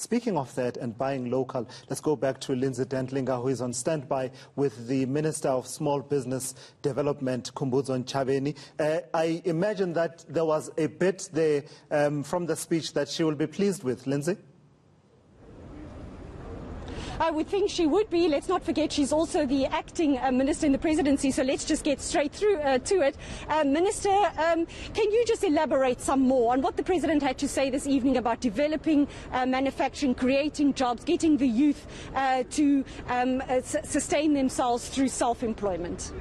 speaking of that and buying local, let's go back to Lindsay Dentlinger, who is on standby with the Minister of Small Business Development, Khumbudzo Ntshavheni. I imagine that there was a bit there from the speech that she will be pleased with. Lindsay? I would think she would be. Let's not forget she's also the acting minister in the presidency, so let's just get straight through to it. Minister, can you just elaborate some more on what the president had to say this evening about developing manufacturing, creating jobs, getting the youth to sustain themselves through self-employment?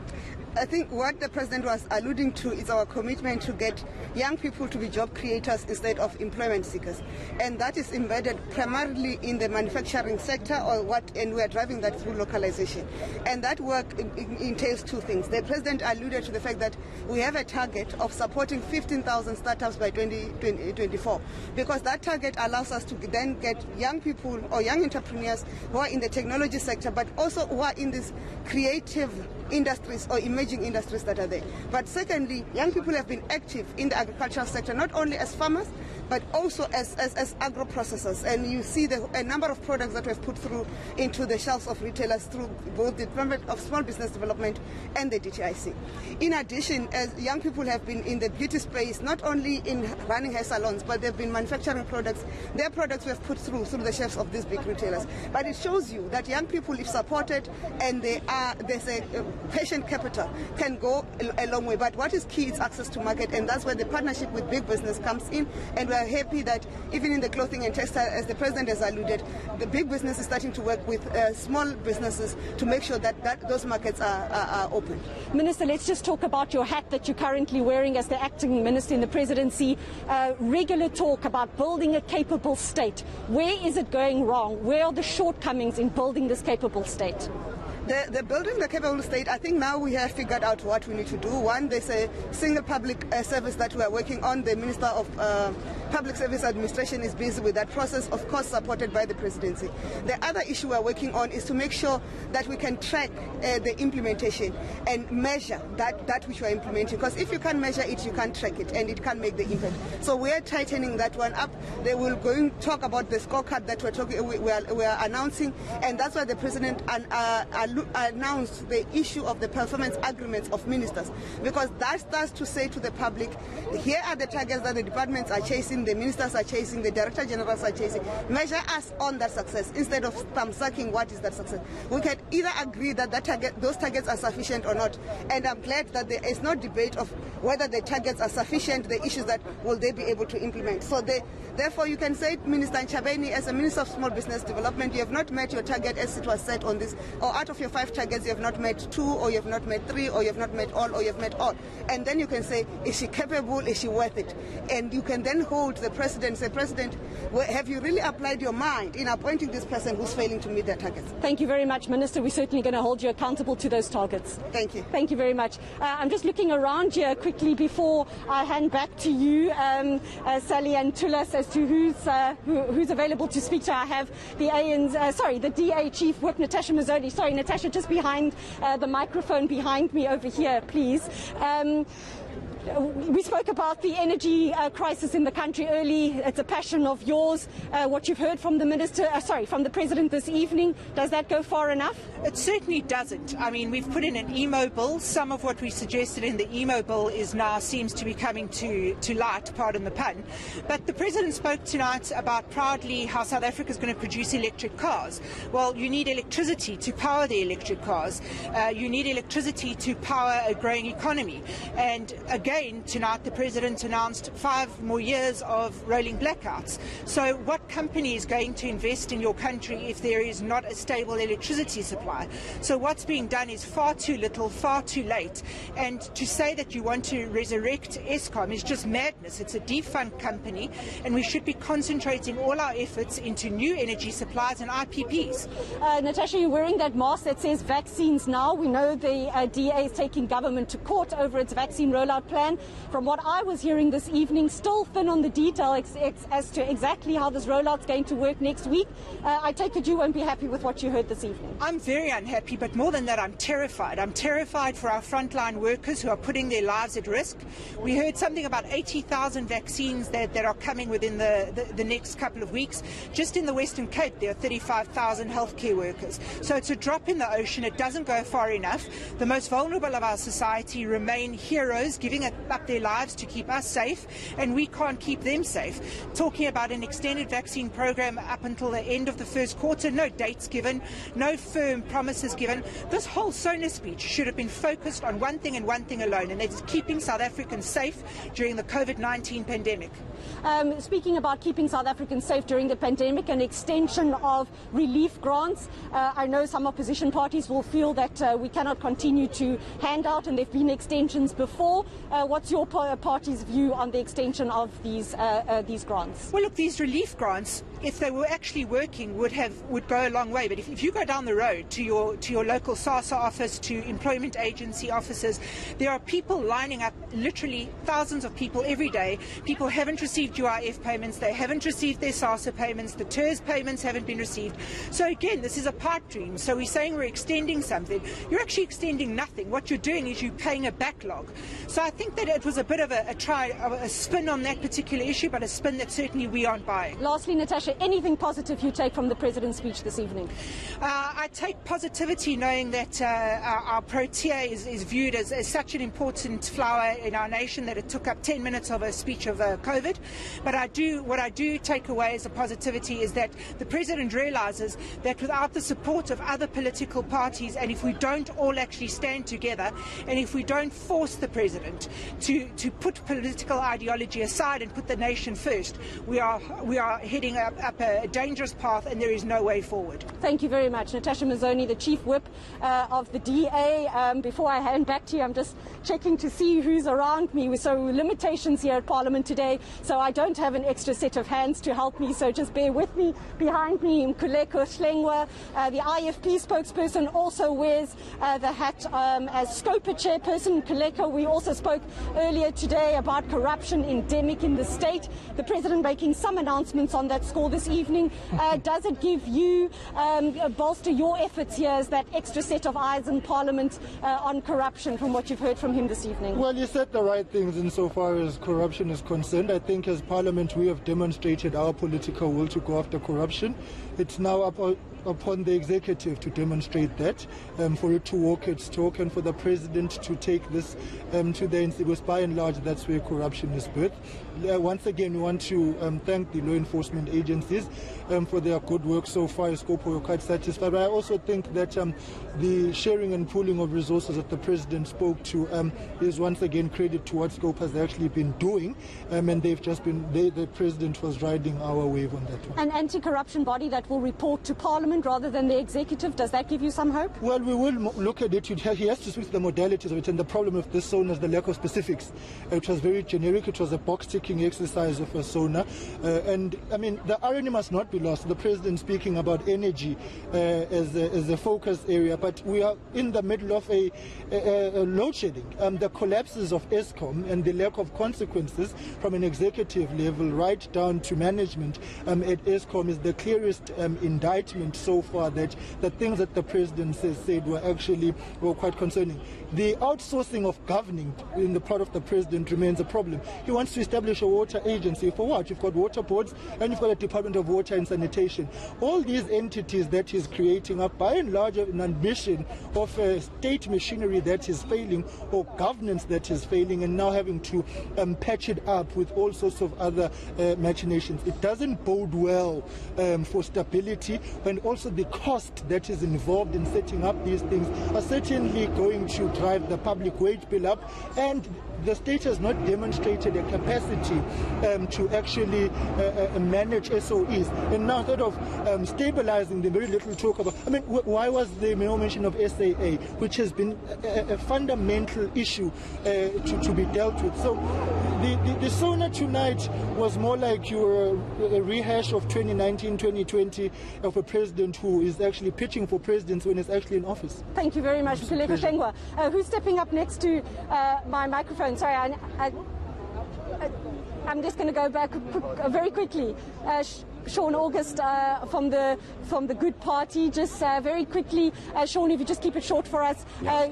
I think what the President was alluding to is our commitment to get young people to be job creators instead of employment seekers. And that is embedded primarily in the manufacturing sector, and we are driving that through localization. And that work entails two things. The President alluded to the fact that we have a target of supporting 15,000 startups by 2024, because that target allows us to then get young people or young entrepreneurs who are in the technology sector, but also who are in these creative industries or emerging industries that are there. But secondly, young people have been active in the agricultural sector, not only as farmers, but also as agro-processors. And you see a number of products that we've put through into the shelves of retailers through both the Department of Small Business Development and the DTIC. In addition, as young people have been in the beauty space, not only in running hair salons, but they've been manufacturing products. Their products we have put through the shelves of these big retailers. But it shows you that young people, if supported and there's a patient capital, can go a long way. But what is key is access to market, and that's where the partnership with big business comes in. And we are happy that even in the clothing and textile, as the President has alluded, the big business is starting to work with small businesses to make sure that those markets are open. Minister, let's just talk about your hat that you're currently wearing as the acting minister in the presidency. Regular talk about building a capable state. Where is it going wrong? Where are the shortcomings in building this capable state? The building the capable state, I think now we have figured out what we need to do. One, there's a single public service that we are working on. The Minister of Public Service Administration is busy with that process, of course supported by the presidency. The other issue we are working on is to make sure that we can track the implementation and measure that which we are implementing. Because if you can't measure it, you can't track it, and it can't make the impact. So we are tightening that one up. They will going to talk about the scorecard that we are announcing, and that's why the President announced the issue of the performance agreements of ministers, because that starts to say to the public, here are the targets that the departments are chasing, the ministers are chasing, the director generals are chasing. Measure us on that success instead of thumb-sucking what is that success. We can either agree that those targets are sufficient or not, and I'm glad that there is no debate of whether the targets are sufficient. The issues that will they be able to implement. So therefore you can say, Minister Ntshavheni, as a Minister of Small Business Development, you have not met your target as it was set on this, or out of your 5 targets you have not met 2, or you have not met 3, or you have not met all, or you have met all. And then you can say, is she capable, is she worth it? And you can then hold the President, say, President, have you really applied your mind in appointing this person who's failing to meet their targets? Thank you very much, Minister. We're certainly going to hold you accountable to those targets. Thank you. Thank you very much. I'm just looking around here quickly before I hand back to you, Sally, and Tulas, as to who's available to speak to. I have the DA Chief Whip, Natasha Mazzone. Sorry, Natasha, just behind the microphone behind me over here, please. We spoke about the energy crisis in the country early. It's a passion of yours. What you've heard from the from the President this evening, does that go far enough? It certainly doesn't. I mean, we've put in an emo bill. Some of what we suggested in the emo bill seems to be coming to light, pardon the pun. But the President spoke tonight about proudly how South Africa is going to produce electric cars. Well, you need electricity to power the electric cars. You need electricity to power a growing economy. And again, tonight the President announced 5 more years of rolling blackouts. So what company is going to invest in your country if there is not a stable electricity supply? So what's being done is far too little, far too late. And to say that you want to resurrect Eskom is just madness. It's a defunct company, and we should be concentrating all our efforts into new energy supplies and IPPs. Natasha, you're wearing that mask that says vaccines now. We know the DA is taking government to court over its vaccine rollout plan. plan. From what I was hearing this evening, still thin on the detail as to exactly how this rollout's going to work next week. I take it you won't be happy with what you heard this evening. I'm very unhappy, but more than that, I'm terrified. I'm terrified for our frontline workers who are putting their lives at risk. We heard something about 80,000 vaccines that are coming within the next couple of weeks. Just in the Western Cape, there are 35,000 healthcare workers. So it's a drop in the ocean. It doesn't go far enough. The most vulnerable of our society remain heroes, giving up their lives to keep us safe, and we can't keep them safe. Talking about an extended vaccine program up until the end of the first quarter, no dates given, no firm promises given. This whole SONA speech should have been focused on one thing and one thing alone, and that is keeping South Africans safe during the COVID-19 pandemic. Speaking about keeping South Africans safe during the pandemic, an extension of relief grants. I know some opposition parties will feel that we cannot continue to hand out, and there have been extensions before. What's your party's view on the extension of these grants? Well, look, these relief grants, if they were actually working, would go a long way. But if you go down the road to your local SASA office, to employment agency offices, there are people lining up, literally thousands of people every day. People haven't received UIF payments, they haven't received their SASA payments, the TERS payments haven't been received. So again, this is a pipe dream. So we're saying we're extending something. You're actually extending nothing. What you're doing is you're paying a backlog. So I think that it was a bit of a spin on that particular issue, but a spin that certainly we aren't buying. Lastly, Natasha, anything positive you take from the President's speech this evening? I take positivity knowing that our Protea is viewed as such an important flower in our nation that it took up 10 minutes of a speech of COVID. But what I do take away as a positivity is that the President realises that without the support of other political parties, and if we don't all actually stand together, and if we don't force the President to put political ideology aside and put the nation first, we are heading up a dangerous path, and there is no way forward. Thank you very much. Natasha Mazzone, the Chief Whip of the DA. Before I hand back to you, I'm just checking to see who's around me. So limitations here at Parliament today, so I don't have an extra set of hands to help me, so just bear with me. Behind me, Mkhuleko Hlengwa, the IFP spokesperson, also wears the hat as SCOPA chairperson. Mkhuleko, we also spoke earlier today about corruption endemic in the state. The President making some announcements on that score this evening. Does it give you, bolster your efforts here as that extra set of eyes in Parliament on corruption from what you've heard from him this evening? Well, you said the right things insofar as corruption is concerned. I think as Parliament we have demonstrated our political will to go after corruption. It's now upon the executive to demonstrate that, for it to walk its talk, and for the President to take this to the NC, because by and large that's where corruption is birthed. Once again, we want to thank the law enforcement agencies for their good work so far. Scope, we're quite satisfied. But I also think that the sharing and pooling of resources that the President spoke to is once again credit to what Scope has actually been doing, and they've just been, the President was riding our wave on that one. An anti-corruption body that will report to Parliament rather than the executive, does that give you some hope? Well, we will look at it. He has to switch the modalities of it, and the problem with this SONA is the lack of specifics. It was very generic. It was a box-ticking exercise of a SONA, and I mean the irony must not be lost. The President speaking about energy as a focus area, but we are in the middle of a load shedding. The collapses of ESCOM and the lack of consequences from an executive level right down to management at ESCOM is the clearest indictment so far that the things that the President said were quite concerning. The outsourcing of governing in the part of the President remains a problem. He wants to establish a water agency. For what? You've got water boards and you've got a Department of Water and Sanitation. All these entities that he's creating are by and large an ambition of a state machinery that is failing, or governance that is failing, and now having to patch it up with all sorts of other machinations. It doesn't bode well for stability, and also the cost that is involved in setting up these things are certainly going to drive the public wage bill up, and the state has not demonstrated a capacity to actually manage SOEs. And now, instead of stabilizing, the very little talk about, I mean, why was there no mention of SAA, which has been a fundamental issue to be dealt with? So the SONA tonight was more like a rehash of 2019, 2020 of a president who is actually pitching for presidency when he's actually in office. Thank you very much, Mkhuleko Hlengwa. Who's stepping up next to my microphone? phone. Sorry, I'm just going to go back very quickly. Sean August from the Good Party, just very quickly, Sean, if you just keep it short for us,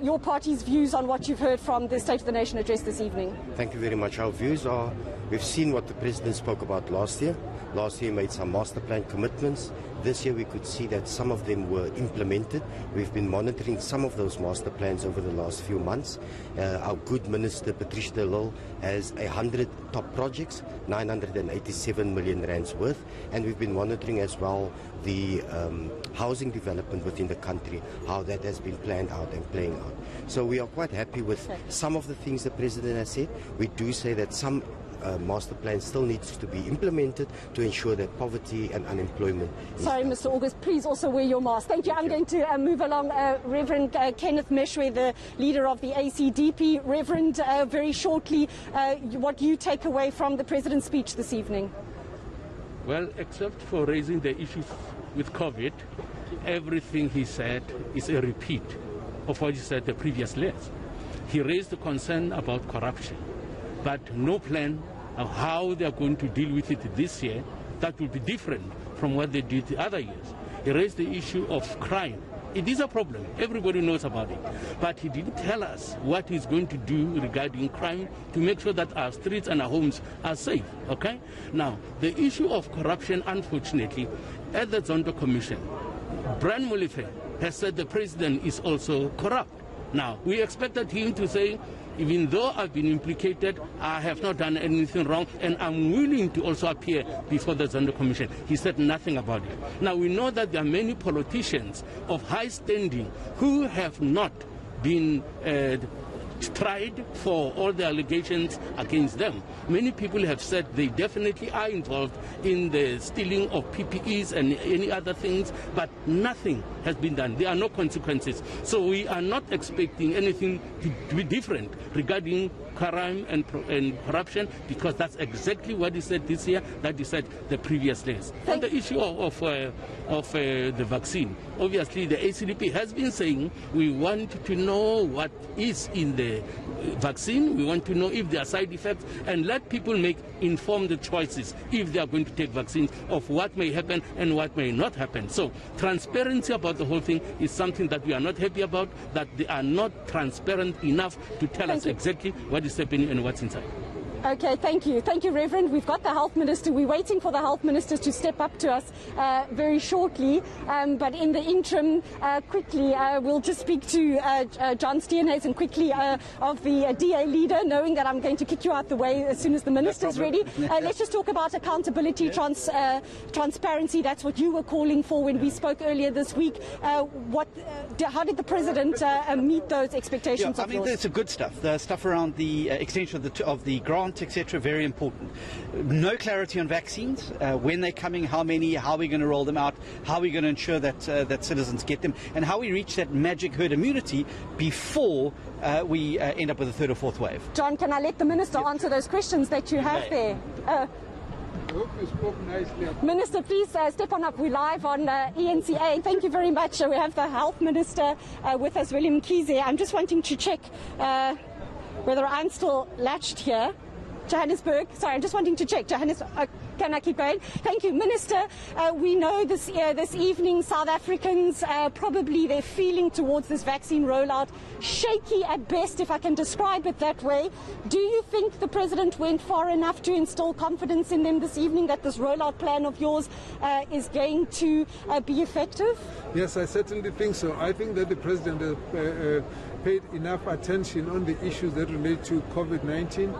your party's views on what you've heard from the State of the Nation address this evening. Thank you very much. Our views are, we've seen what the President spoke about last year. Last year he made some master plan commitments. This year we could see that some of them were implemented. We've been monitoring some of those master plans over the last few months. Our good Minister Patricia de Lille has 100 top projects, 987 million rands worth, and we've been monitoring as well the housing development within the country, how that has been planned out and playing out. So we are quite happy with some of the things the President has said. We do say that some master plan still needs to be implemented to ensure that poverty and unemployment. Sorry, Mr. August, please also wear your mask. Thank you. I'm going to move along. Reverend Kenneth Meshwe, the leader of the ACDP. Reverend, very shortly, what you take away from the President's speech this evening? Well, except for raising the issues with COVID, everything he said is a repeat of what he said the previous years. He raised the concern about corruption, but no plan of how they are going to deal with it this year that will be different from what they did the other years. He raised the issue of crime. It is a problem. Everybody knows about it. But he didn't tell us what he's going to do regarding crime to make sure that our streets and our homes are safe. Okay? Now, the issue of corruption, unfortunately, at the Zondo Commission, Brian Molefe has said the President is also corrupt. Now, we expected him to say, even though I've been implicated, I have not done anything wrong, and I'm willing to also appear before the Zondo Commission. He said nothing about it. Now, we know that there are many politicians of high standing who have not been tried for all the allegations against them. Many people have said they definitely are involved in the stealing of PPEs and any other things, but nothing has been done. There are no consequences. So we are not expecting anything to be different regarding crime and corruption, because that's exactly what he said this year, that he said the previous days. On the issue of the vaccine, obviously the ACDP has been saying we want to know what is in the vaccine, we want to know if there are side effects, and let people make informed choices if they are going to take vaccines of what may happen and what may not happen. So transparency about the whole thing is something that we are not happy about, that they are not transparent enough to tell us exactly what is happening and what's inside. Okay, thank you. Thank you, Reverend. We've got the Health Minister. We're waiting for the Health Minister to step up to us very shortly. But in the interim, quickly, we'll just speak to John Steenhuisen quickly of the DA leader, knowing that I'm going to kick you out the way as soon as the Minister's ready. Let's just talk about accountability, transparency. That's what you were calling for when we spoke earlier this week. How did the President meet those expectations of yours? It's a good stuff. The stuff around the extension of the grant, etc., very important. No clarity on vaccines, when they're coming, how many, how are we going to roll them out, how are we going to ensure that that citizens get them, and how we reach that magic herd immunity before we end up with a third or fourth wave. John, can I let the Minister answer those questions that you have there? I hope you spoke nicely. Minister, please step on up. We're live on eNCA. Thank you very much. We have the Health Minister with us, William Kize. I'm just wanting to check whether I'm still latched here. Johannesburg. Sorry, I'm just wanting to check. Johannesburg. Can I keep going? Thank you, Minister. We know this evening South Africans probably their feeling towards this vaccine rollout shaky at best, if I can describe it that way. Do you think the President went far enough to instill confidence in them this evening that this rollout plan of yours is going to be effective? Yes, I certainly think so. I think that the President paid enough attention on the issues that relate to COVID-19.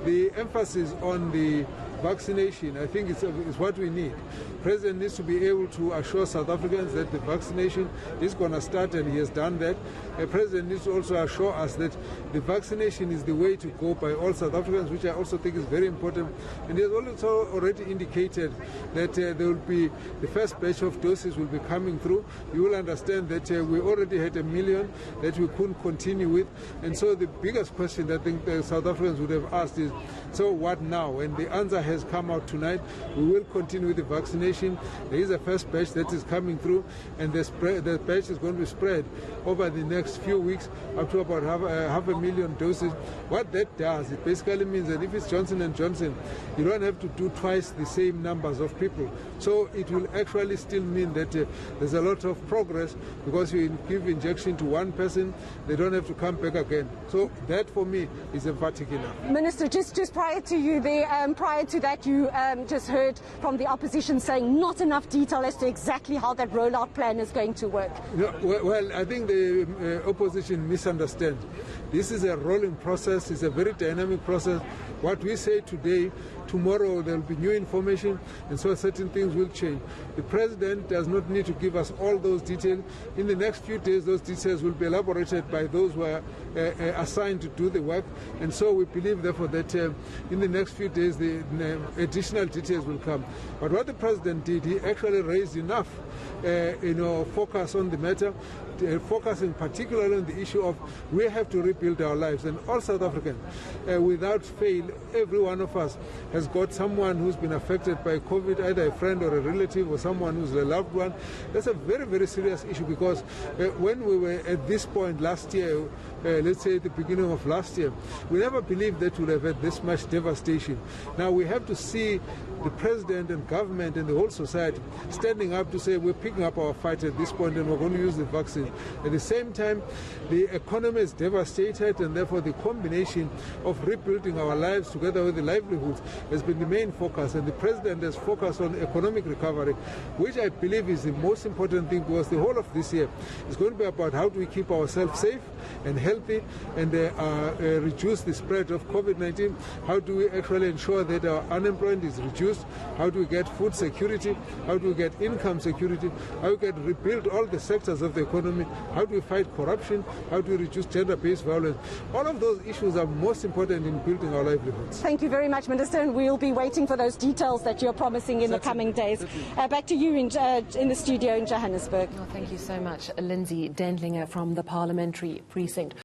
The emphasis on the vaccination, I think, is what we need. The President needs to be able to assure South Africans that the vaccination is going to start, and he has done that. The President needs to also assure us that the vaccination is the way to go by all South Africans, which I also think is very important. And he has also already indicated that there will be the first batch of doses will be coming through. You will understand that we already had 1 million that we couldn't continue with. And so the biggest question that I think the South Africans would have asked is, so what now? And the answer has come out tonight. We will continue with the vaccination. There is a first batch that is coming through, and the batch is going to be spread over the next few weeks up to about half a million doses. What that does, it basically means that if it's Johnson & Johnson, you don't have to do twice the same numbers of people. So it will actually still mean that there's a lot of progress, because you give injection to one person, they don't have to come back again. So that for me is emphatic enough. Minister, just prior to you there, prior to that, you just heard from the opposition saying not enough detail as to exactly how that rollout plan is going to work. No, well, I think the opposition misunderstands. This is a rolling process. It's a very dynamic process. What we say today, tomorrow there will be new information, and so certain things will change. The president does not need to give us all those details. In the next few days, those details will be elaborated by those who are assigned to do the work, and so we believe, therefore, that in the next few days the additional details will come. But what the president did, he actually raised enough focus on the matter, focusing particularly on the issue of we have to rebuild our lives. And all South Africans, without fail, every one of us has got someone who's been affected by COVID, either a friend or a relative or someone who's a loved one. That's a very, very serious issue, because when we were at this point last year, let's say at the beginning of last year, we never believed that we'd have had this much devastation. Now we have to see the president and government and the whole society standing up to say we're picking up our fight at this point and we're going to use the vaccine. At the same time, the economy is devastated, and therefore the combination of rebuilding our lives together with the livelihoods has been the main focus, and the president has focused on economic recovery, which I believe is the most important thing, because the whole of this year is going to be about how do we keep ourselves safe and healthy and reduce the spread of COVID-19. How do we actually ensure that our unemployment is reduced? How do we get food security? How do we get income security? How do we rebuild all the sectors of the economy? How do we fight corruption? How do we reduce gender-based violence? All of those issues are most important in building our livelihoods. Thank you very much, Minister, and we'll be waiting for those details that you're promising in the coming days. Back to you in the studio in Johannesburg. Thank you so much, Lindsay Dentlinger from the Parliamentary Precinct.